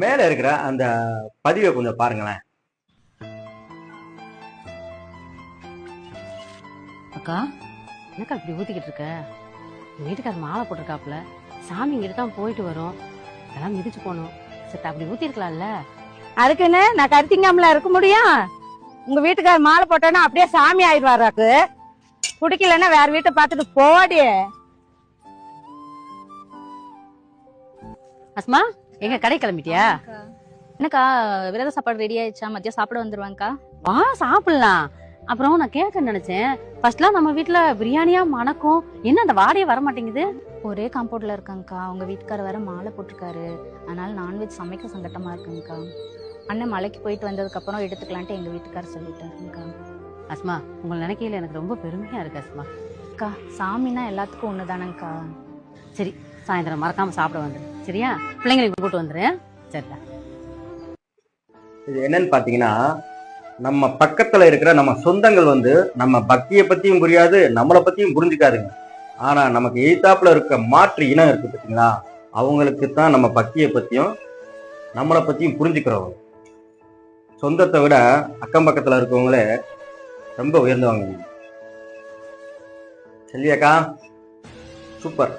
மேல இருக்கிற அந்த பதிவை கொஞ்சம் பாருங்களேன். அக்கா, என்னக்கா இப்படி ஊத்திக்கிட்டு இருக்க? எங்க வீட்டுக்காரர் மாலை போட்டிருக்காப்புல, சாமி இங்கிட்டு தான் போயிட்டு வரும், அதெல்லாம் மிதிச்சு போகணும். சரி அப்படி ஊத்தி இருக்கலாம்ல. அதுக்குன்னு நான் கருத்திங்காமல இருக்க முடியும்? உங்க வீட்டுக்காரர் மாலை போட்டோன்னா அப்படியே சாமி ஆயிடுவாராக்கு. பிடிக்கலன்னா வேற வீட்டை பார்த்துட்டு போடி. அஸ்மா, எங்க கடை கிளம்பிட்டியா? என்னக்கா விரத சாப்பாடு ரெடி ஆயிடுச்சா? மதியம் சாப்பிட வந்துருவாங்கக்கா. வா சாப்பிடலாம். அப்புறம் நான் கேட்க நினைச்சேன், ஃபர்ஸ்ட்லாம் நம்ம வீட்டுல பிரியாணியா மணக்கும், என்ன அந்த வாடையே வர மாட்டேங்குது? ஒரே காம்பவுண்ட்ல இருக்காங்கக்கா. உங்க வீட்டுக்காரர் வேற மாலை போட்டிருக்காரு, அதனால நான்வெஜ் சமைக்க சங்கட்டமா இருக்குங்கக்கா. அண்ணன் மலைக்கு போயிட்டு வந்ததுக்கு அப்புறம் எடுத்துக்கலான்ட்டு எங்க வீட்டுக்காரர் சொல்லிட்டாருங்கக்கா. அஸ்மா, உங்களை நினைக்கையில எனக்கு ரொம்ப பெருமையா இருக்கு அஸ்மா. அக்கா, சாமின்னா எல்லாத்துக்கும் ஒண்ணுதானங்கக்கா. சரி, சாயந்தரம் மறக்காம சாப்பிட வந்துரு, சரியா? பிள்ளைங்களுக்கு கூட்டு வந்துரு. சரிடா. இது என்னன்னு பாத்தீங்கன்னா, நம்ம பக்கத்துல இருக்கிற நம்ம சொந்தங்கள் நம்ம பக்தியை பத்தியும் புரியாது, நம்மளை பத்தியும் புரிஞ்சுக்காதுங்க. ஆனா நமக்கு எய்தாப்புல இருக்க மாற்று இனம் இருக்கு பார்த்தீங்களா, அவங்களுக்கு தான் நம்ம பக்தியை பத்தியும் நம்மளை பத்தியும் புரிஞ்சுக்கிறவங்க. சொந்தத்தை விட அக்கம் பக்கத்துல இருக்கவங்களே ரொம்ப உயர்ந்தவங்க. சரியாக்கா? சூப்பர்.